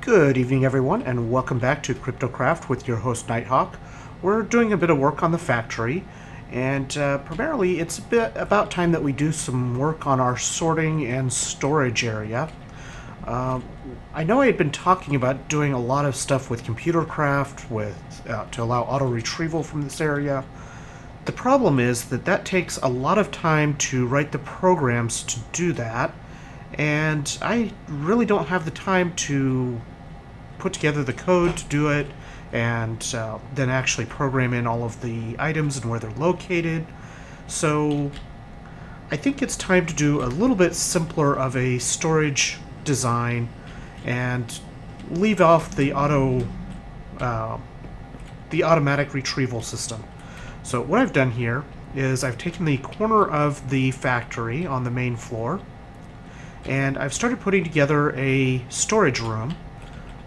Good evening, everyone, and welcome back to Kryptocraft with your host, Nighthawk. We're doing a bit of work on the factory, and primarily it's a bit about time that we do some work on our sorting and storage area. I know I had been talking about doing a lot of stuff with Computercraft to allow auto-retrieval from this area. The problem is that takes a lot of time to write the programs to do that, and I really don't have the time to put together the code to do it and then actually program in all of the items and where they're located. So I think it's time to do a little bit simpler of a storage design and leave off the automatic retrieval system. So what I've done here is I've taken the corner of the factory on the main floor, and I've started putting together a storage room.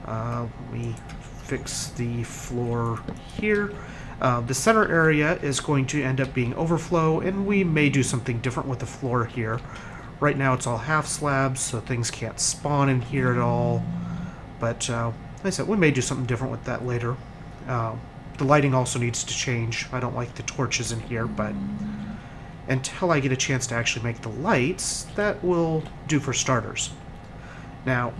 Let me fix the floor here. The center area is going to end up being overflow, and we may do something different with the floor here. Right now it's all half slabs, so things can't spawn in here at all. But like I said, we may do something different with that later. The lighting also needs to change. I don't like the torches in here, but until I get a chance to actually make the lights, that will do for starters. Now,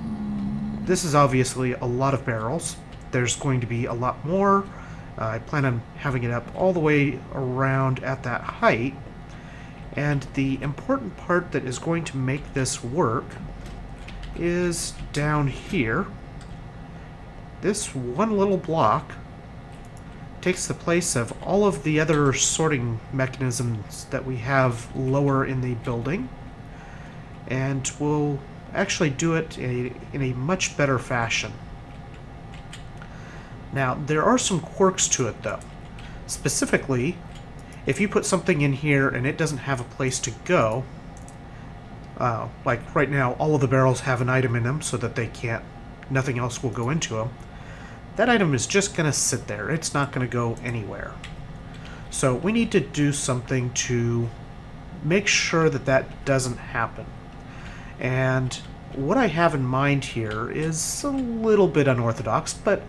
this is obviously a lot of barrels. There's going to be a lot more. I plan on having it up all the way around at that height. And the important part that is going to make this work is down here. This one little block takes the place of all of the other sorting mechanisms that we have lower in the building, and will actually do it in a much better fashion. Now, there are some quirks to it, though. Specifically, if you put something in here and it doesn't have a place to go, like right now, all of the barrels have an item in them so that nothing else will go into them. That item is just going to sit there. It's not going to go anywhere. So we need to do something to make sure that doesn't happen. And what I have in mind here is a little bit unorthodox, but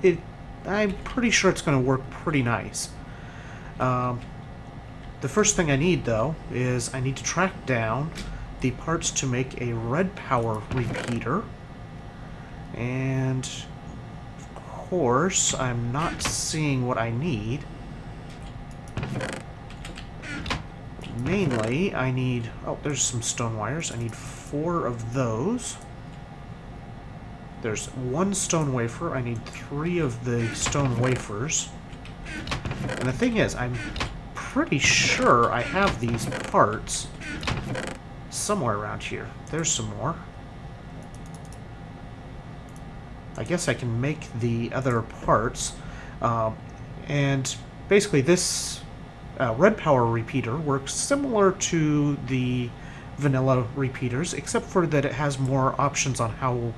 I'm pretty sure it's going to work pretty nice. The first thing I need, though, is I need to track down the parts to make a red power repeater. And of course, I'm not seeing what I need. Mainly, I need... Oh, there's some stone wires. I need 4 of those. There's 1 stone wafer. I need 3 of the stone wafers. And the thing is, I'm pretty sure I have these parts somewhere around here. There's some more. I guess I can make the other parts. And basically this red power repeater works similar to the vanilla repeaters, except for that it has more options on how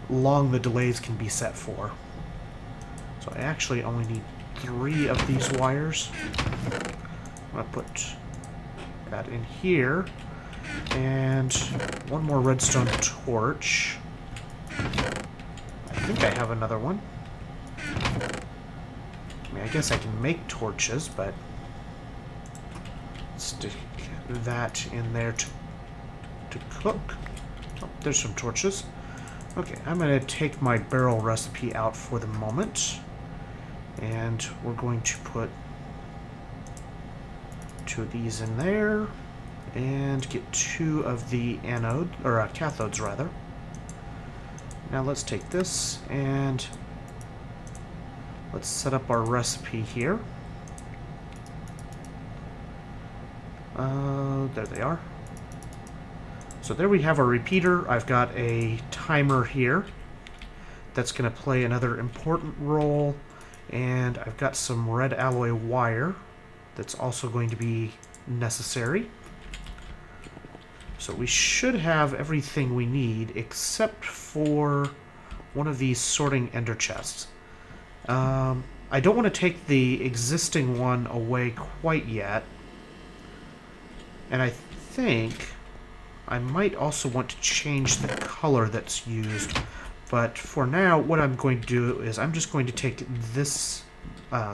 long the delays can be set for. So I actually only need 3 of these wires. I'm going to put that in here, and 1 more redstone torch. I think I have another one. I mean, I guess I can make torches, but stick that in there to cook. Oh, there's some torches. Okay, I'm going to take my barrel recipe out for the moment, and we're going to put 2 of these in there, and get 2 of the cathodes rather. Now let's take this and let's set up our recipe here. There they are. So there we have our repeater. I've got a timer here that's going to play another important role, and I've got some red alloy wire that's also going to be necessary. So we should have everything we need except for one of these sorting ender chests. I don't want to take the existing one away quite yet, and I think I might also want to change the color that's used, But for now, what I'm going to do is I'm just going to take this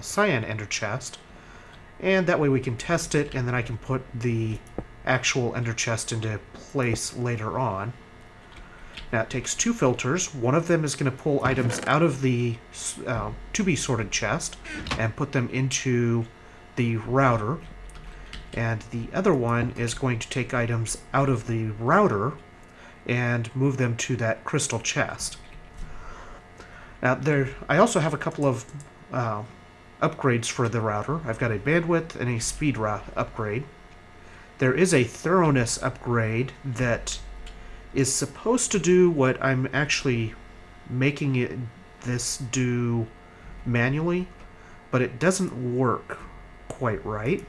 cyan ender chest, and that way we can test it, and then I can put the actual ender chest into place later on. Now it takes two filters. One of them is going to pull items out of the to-be-sorted chest and put them into the router, and the other one is going to take items out of the router and move them to that crystal chest. Now I also have a couple of upgrades for the router. I've got a bandwidth and a speed upgrade. There is a thoroughness upgrade that is supposed to do what I'm actually making this do manually, but it doesn't work quite right.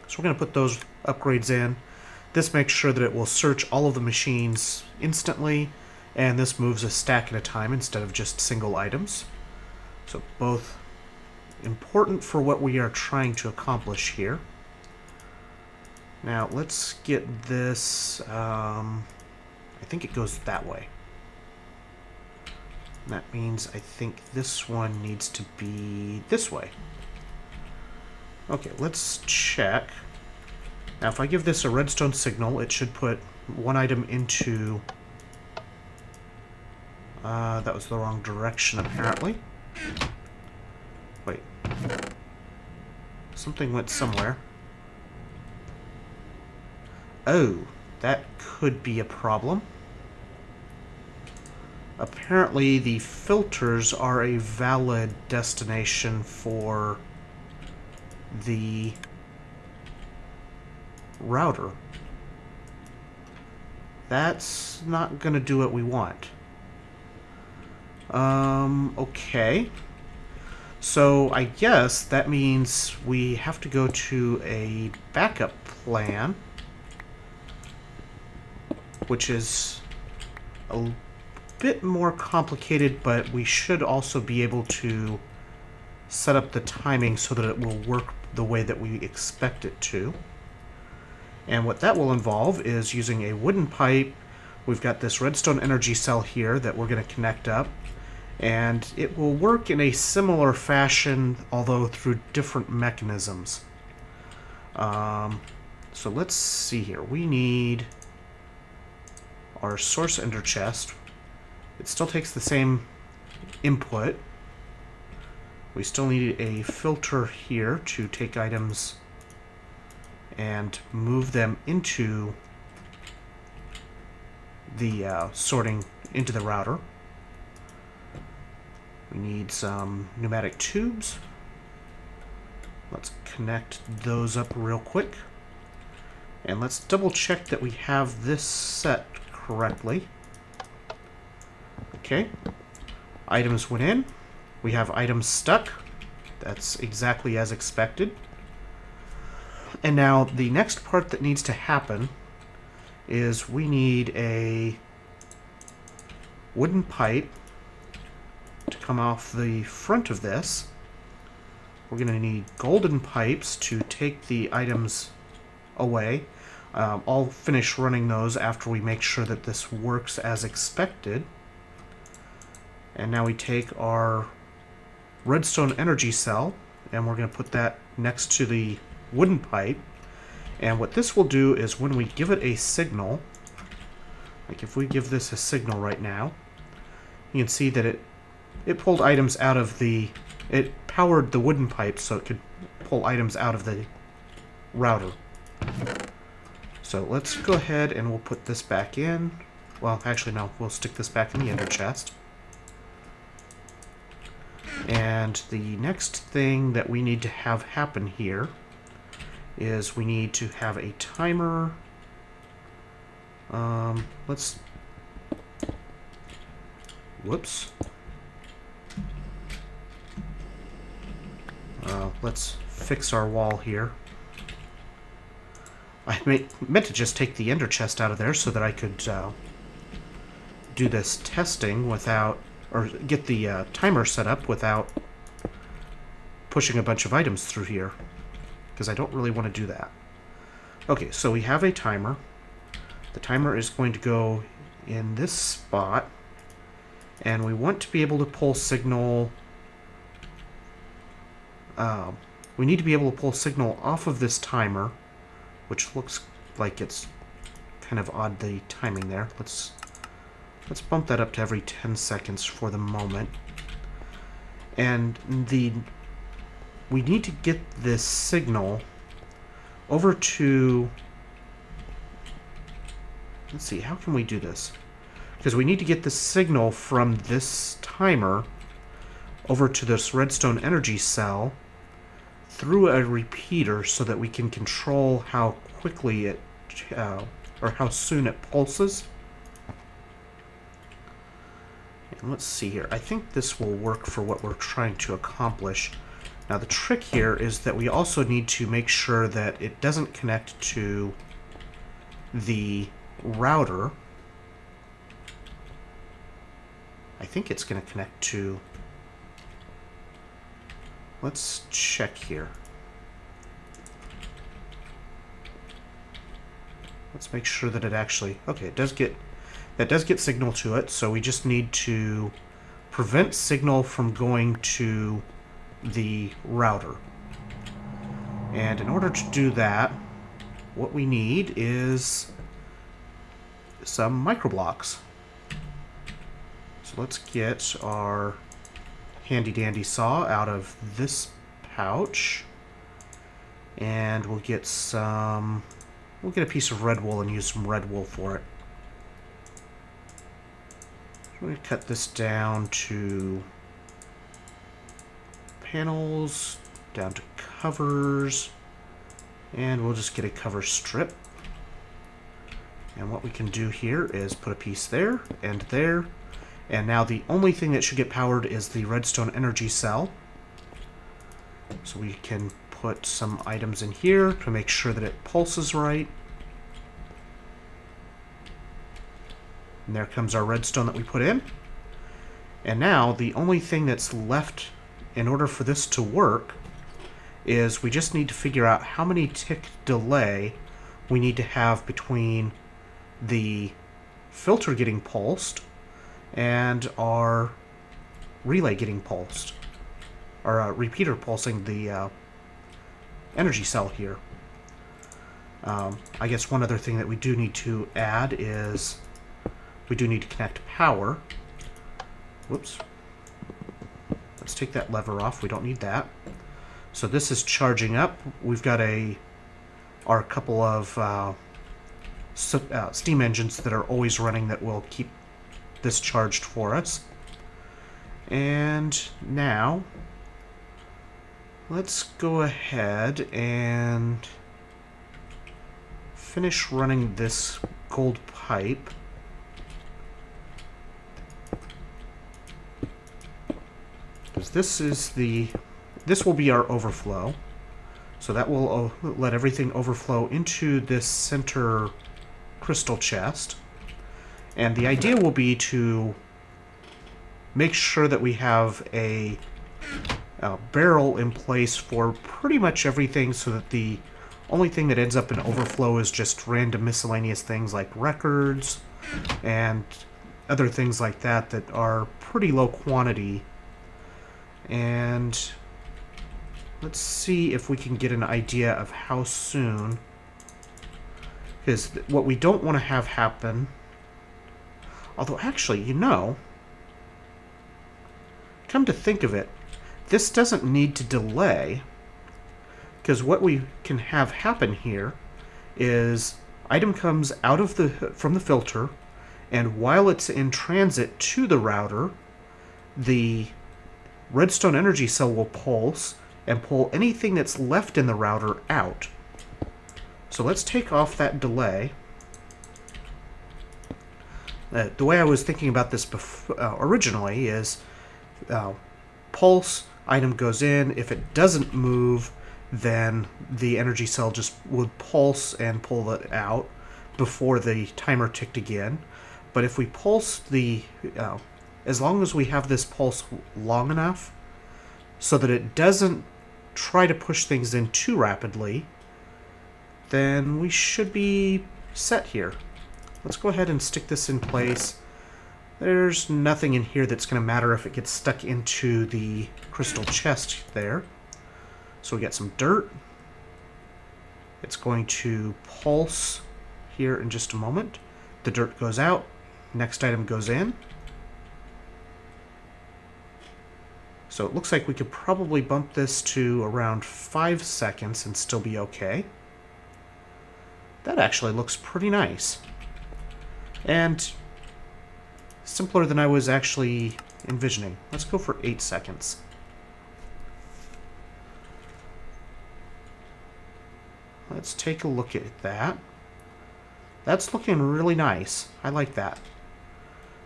So we're going to put those upgrades in. This makes sure that it will search all of the machines instantly, and this moves a stack at a time instead of just single items. So both important for what we are trying to accomplish here. Now let's get this, I think it goes that way. That means I think this one needs to be this way. Okay, let's check. Now if I give this a redstone signal, it should put one item into... that was the wrong direction apparently. Wait. Something went somewhere. Oh, that could be a problem. Apparently the filters are a valid destination for the router. That's not going to do what we want. Okay. So I guess that means we have to go to a backup plan, which is a bit more complicated, but we should also be able to set up the timing so that it will work the way that we expect it to. And what that will involve is using a wooden pipe. We've got this redstone energy cell here that we're going to connect up, and it will work in a similar fashion, although through different mechanisms. So let's see here. We need our source ender chest. It still takes the same input. We still need a filter here to take items and move them into the sorting into the router. We need some pneumatic tubes. Let's connect those up real quick. And let's double check that we have this set correctly. Okay. Items went in. We have items stuck. That's exactly as expected. And now the next part that needs to happen is we need a wooden pipe to come off the front of this. We're going to need golden pipes to take the items away. I'll finish running those after we make sure that this works as expected. And now we take our redstone energy cell, and we're going to put that next to the wooden pipe. And what this will do is when we give it a signal, like if we give this a signal right now, you can see that it pulled items out of the... It powered the wooden pipe so it could pull items out of the router. So let's go ahead and we'll put this back in. Well, actually no, we'll stick this back in the ender chest. And the next thing that we need to have happen here is we need to have a timer. Let's... Whoops. Let's fix our wall here. I meant to just take the ender chest out of there so that I could do this testing without, or get the timer set up without pushing a bunch of items through here, because I don't really want to do that. Okay, so we have a timer. The timer is going to go in this spot, And we want to be able to pull signal... we need to be able to pull signal off of this timer, which looks like it's kind of odd, the timing there. Let's bump that up to every 10 seconds for the moment. And we need to get this signal over to... Let's see, how can we do this? Because we need to get the signal from this timer over to this redstone energy cell through a repeater so that we can control how quickly it, or how soon it pulses. And let's see here. I think this will work for what we're trying to accomplish. Now the trick here is that we also need to make sure that it doesn't connect to the router. I think it's going to connect to... Let's check here. Let's make sure that it actually... Okay, it does get... That does get signal to it, so we just need to prevent signal from going to the router. And in order to do that, what we need is some microblocks. So let's get our handy dandy saw out of this pouch, and we'll get a piece of red wool and use some red wool for it. So we're going to cut this down to panels, down to covers, and we'll just get a cover strip. And what we can do here is put a piece there and there. And now the only thing that should get powered is the redstone energy cell. So we can put some items in here to make sure that it pulses right. And there comes our redstone that we put in. And now the only thing that's left in order for this to work is we just need to figure out how many tick delay we need to have between the filter getting pulsed and our relay getting pulsed, or repeater pulsing the energy cell here. I guess one other thing that we do need to add is we do need to connect power. Whoops. Let's take that lever off. We don't need that. So this is charging up. We've got our couple of steam engines that are always running that will keep this charged for us. And now let's go ahead and finish running this gold pipe. Because this will be our overflow. So that will let everything overflow into this center crystal chest. And the idea will be to make sure that we have a barrel in place for pretty much everything, so that the only thing that ends up in overflow is just random miscellaneous things like records and other things like that that are pretty low quantity. And let's see if we can get an idea of how soon, because what we don't want to have happen, although actually, come to think of it, this doesn't need to delay, because what we can have happen here is item comes out of from the filter, and while it's in transit to the router, the redstone energy cell will pulse and pull anything that's left in the router out. So let's take off that delay. The way I was thinking about this originally is pulse, item goes in. If it doesn't move, then the energy cell just would pulse and pull it out before the timer ticked again. But if we pulse as long as we have this pulse long enough so that it doesn't try to push things in too rapidly, then we should be set here. Let's go ahead and stick this in place. There's nothing in here that's going to matter if it gets stuck into the crystal chest there. So we got some dirt. It's going to pulse here in just a moment. The dirt goes out. Next item goes in. So it looks like we could probably bump this to around 5 seconds and still be okay. That actually looks pretty nice. And simpler than I was actually envisioning. Let's go for 8 seconds. Let's take a look at that. That's looking really nice. I like that.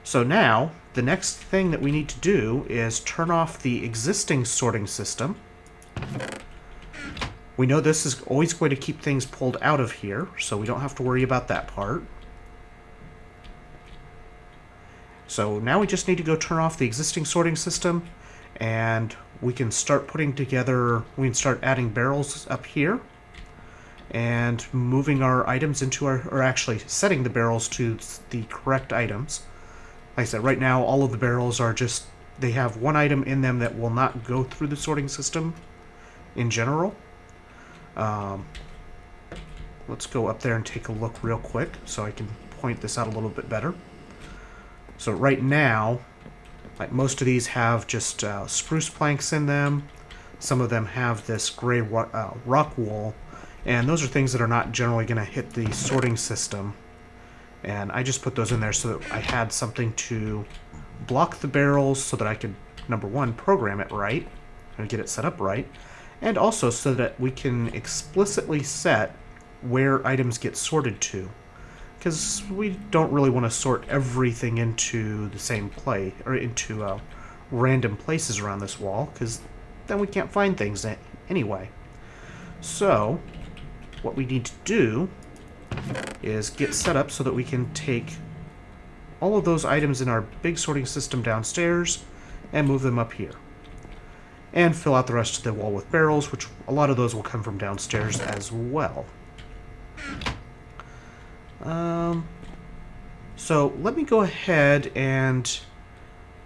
So now, the next thing that we need to do is turn off the existing sorting system. We know this is always going to keep things pulled out of here, so we don't have to worry about that part. So now we just need to go turn off the existing sorting system, and we can start putting together, we can start adding barrels up here, and moving our items into our, or actually setting the barrels to the correct items. Like I said, right now all of the barrels are just, they have one item in them that will not go through the sorting system in general. Let's go up there and take a look real quick so I can point this out a little bit better. So right now, like most of these have just spruce planks in them. Some of them have this gray rock wool, and those are things that are not generally going to hit the sorting system. And I just put those in there so that I had something to block the barrels so that I could, number one, program it right and get it set up right, and also so that we can explicitly set where items get sorted to. Because we don't really want to sort everything into the same play, or into random places around this wall, because then we can't find things anyway. So, what we need to do is get set up so that we can take all of those items in our big sorting system downstairs and move them up here. And fill out the rest of the wall with barrels, which a lot of those will come from downstairs as well. So let me go ahead and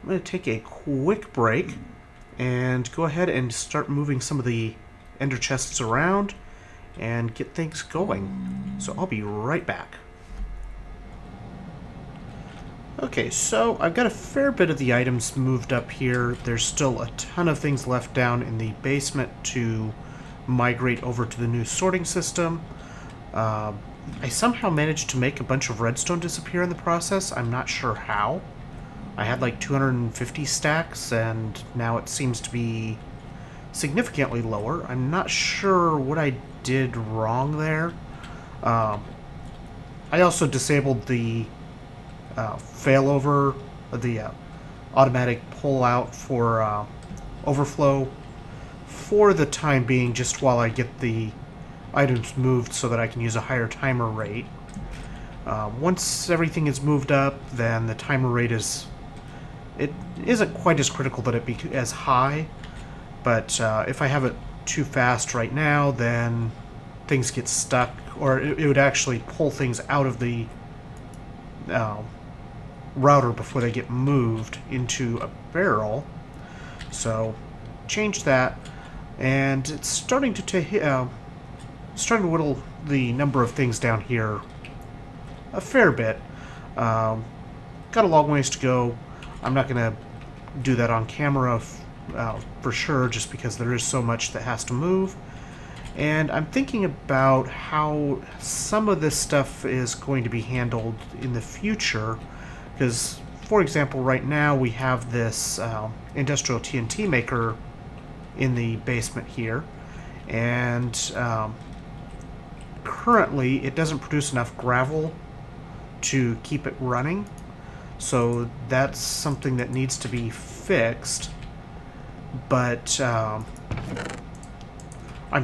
I'm going to take a quick break and go ahead and start moving some of the ender chests around and get things going. So I'll be right back. Okay, so I've got a fair bit of the items moved up here. There's still a ton of things left down in the basement to migrate over to the new sorting system. I somehow managed to make a bunch of redstone disappear in the process. I'm not sure how. I had like 250 stacks, and now it seems to be significantly lower. I'm not sure what I did wrong there. I also disabled the failover, the automatic pull-out for overflow for the time being, just while I get the items moved so that I can use a higher timer rate. Once everything is moved up, then the timer rate it isn't quite as critical that it be as high, but if I have it too fast right now, then things get stuck, or it would actually pull things out of the router before they get moved into a barrel. So change that, and it's starting to starting to whittle the number of things down here a fair bit. Got a long ways to go. I'm not going to do that on camera for sure, just because there is so much that has to move. And I'm thinking about how some of this stuff is going to be handled in the future, because, for example, right now we have this industrial TNT maker in the basement here, and currently it doesn't produce enough gravel to keep it running, so that's something that needs to be fixed. But I'm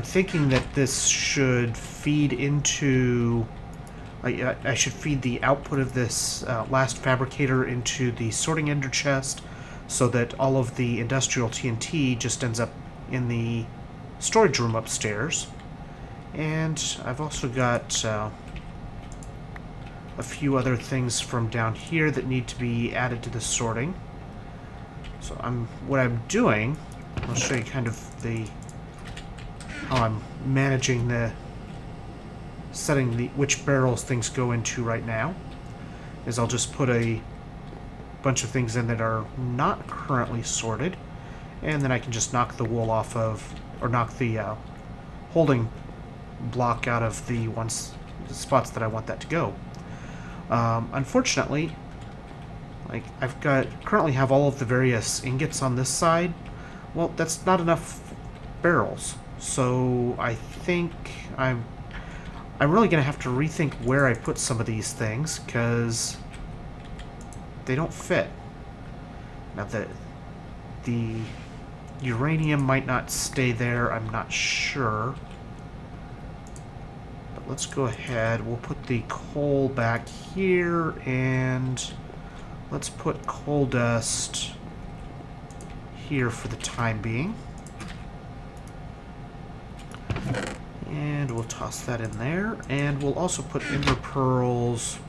thinking that this should feed into, I should feed the output of this last fabricator into the sorting ender chest, so that all of the industrial TNT just ends up in the storage room upstairs. And I've also got a few other things from down here that need to be added to the sorting. So what I'm doing, I'll show you kind of how I'm managing setting which barrels things go into right now, is I'll just put a bunch of things in that are not currently sorted, and then I can just knock the wool off of, or knock the holding block out of the spots that I want that to go. Unfortunately, like currently have all of the various ingots on this side. Well, that's not enough barrels, so I think I'm really going to have to rethink where I put some of these things, because they don't fit. Now, the uranium might not stay there, I'm not sure. But let's go ahead, we'll put the coal back here, and let's put coal dust here for the time being. And we'll toss that in there, and we'll also put ender pearls.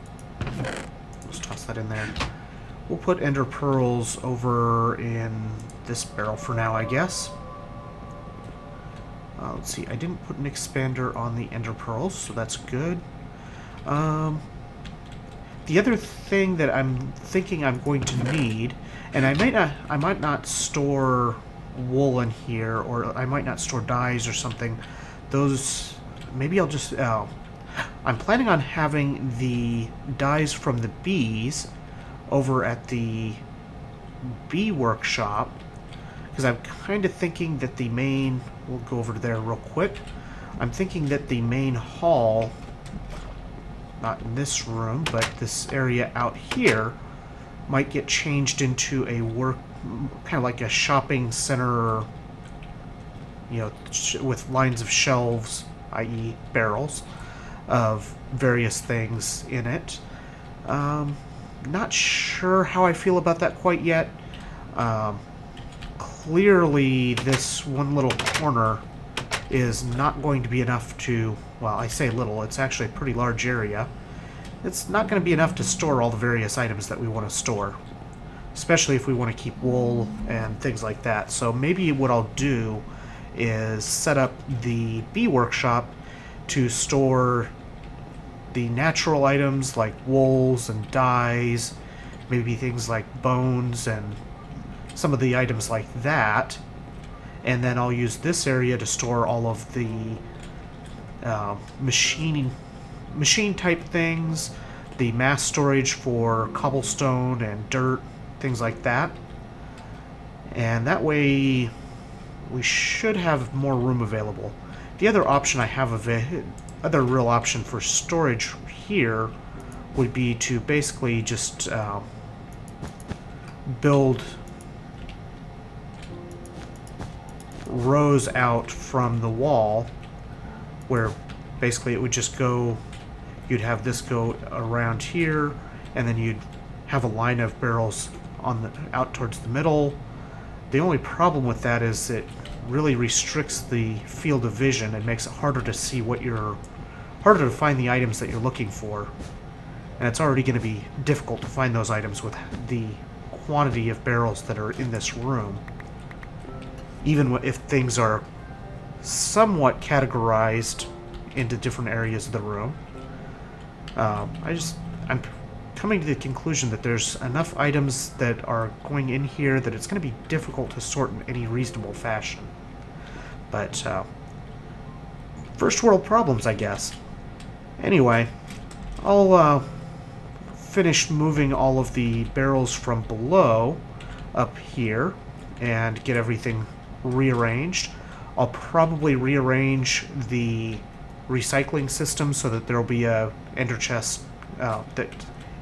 Let's toss that in there. We'll put ender pearls over in this barrel for now, I guess. Let's see, I didn't put an expander on the ender pearls, so that's good. The other thing that I'm thinking I'm going to need, and I might not store wool in here, or I might not store dyes or something. Those, maybe I'll just, I'm planning on having the dyes from the bees over at the bee workshop, because I'm kind of thinking that the main, we'll go over there real quick, I'm thinking that the main hall, not in this room, but this area out here, might get changed into a kind of like a shopping center, you know, with lines of shelves, i.e. barrels, of various things in it. Not sure how I feel about that quite yet. Clearly, this one little corner is not going to be enough to, well, I say little, it's actually a pretty large area. It's not going to be enough to store all the various items that we want to store, especially if we want to keep wool and things like that. So maybe what I'll do is set up the bee workshop to store the natural items like wools and dyes, maybe things like bones and some of the items like that, and then I'll use this area to store all of the machine type things, the mass storage for cobblestone and dirt, things like that. And that way we should have more room available. The other option I have other real option for storage here would be to basically just build rows out from the wall, where basically it would just go, you'd have this go around here, and then you'd have a line of barrels out towards the middle. The only problem with that is it really restricts the field of vision and makes it harder to see harder to find the items that you're looking for. And it's already going to be difficult to find those items with the quantity of barrels that are in this room, even if things are somewhat categorized into different areas of the room. I'm coming to the conclusion that there's enough items that are going in here that it's going to be difficult to sort in any reasonable fashion. But first world problems, I guess. Anyway, I'll finish moving all of the barrels from below up here and get everything rearranged. I'll probably rearrange the recycling system so that there'll be a ender chest that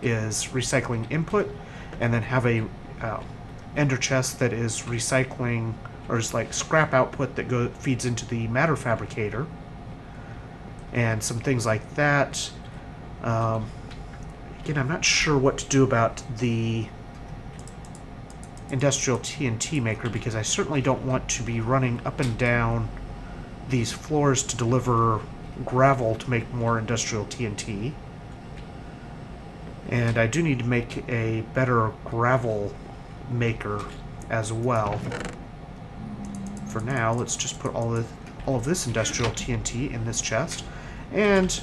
is recycling input, and then have a ender chest that is recycling, or is like scrap output that feeds into the matter fabricator, and some things like that. Again, I'm not sure what to do about the industrial TNT maker, because I certainly don't want to be running up and down these floors to deliver gravel to make more industrial TNT. And I do need to make a better gravel maker as well. For now, let's just put all of this industrial TNT in this chest. And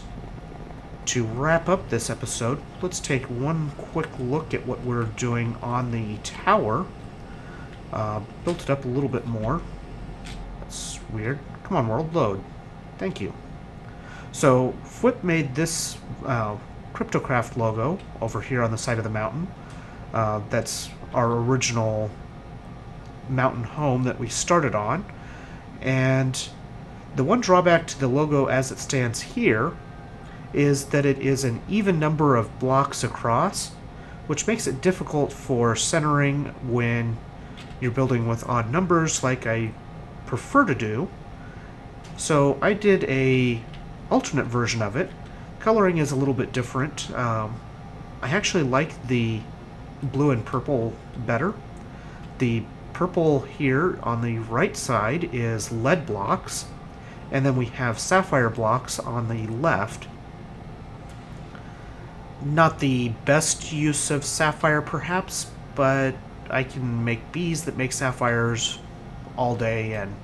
to wrap up this episode, let's take one quick look at what we're doing on the tower. Built it up a little bit more. That's weird. Come on, world, load. Thank you. So, Fwip made this Kryptocraft logo over here on the side of the mountain. That's our original mountain home that we started on. And the one drawback to the logo as it stands here is that it is an even number of blocks across, which makes it difficult for centering when you're building with odd numbers like I prefer to do. So I did a alternate version of it. Coloring is a little bit different. I actually like the blue and purple better. The purple here on the right side is lead blocks, and then we have sapphire blocks on the left. Not the best use of sapphire perhaps, but I can make bees that make sapphires all day and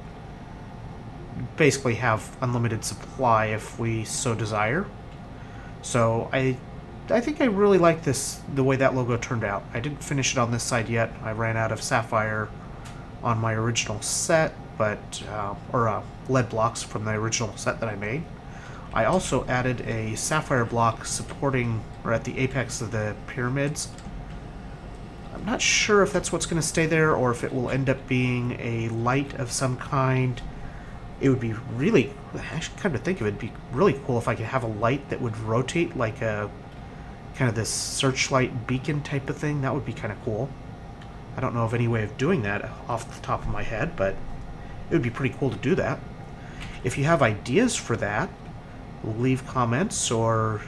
basically have unlimited supply if we so desire. So I think I really like the way that logo turned out. I didn't finish it on this side yet. I ran out of sapphire on my original set, or lead blocks from the original set that I made. I also added a sapphire block supporting, or at the apex of the pyramids. I'm not sure if that's what's going to stay there, or if it will end up being a light of some kind. It would be really, actually, come to think of it, it'd be really cool if I could have a light that would rotate like a kind of this searchlight beacon type of thing. That would be kind of cool. I don't know of any way of doing that off the top of my head, but it would be pretty cool to do that. If you have ideas for that, leave comments or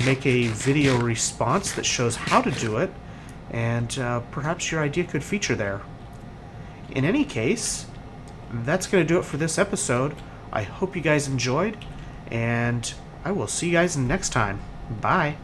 make a video response that shows how to do it, and perhaps your idea could feature there. In any case, that's going to do it for this episode. I hope you guys enjoyed, and I will see you guys next time. Bye.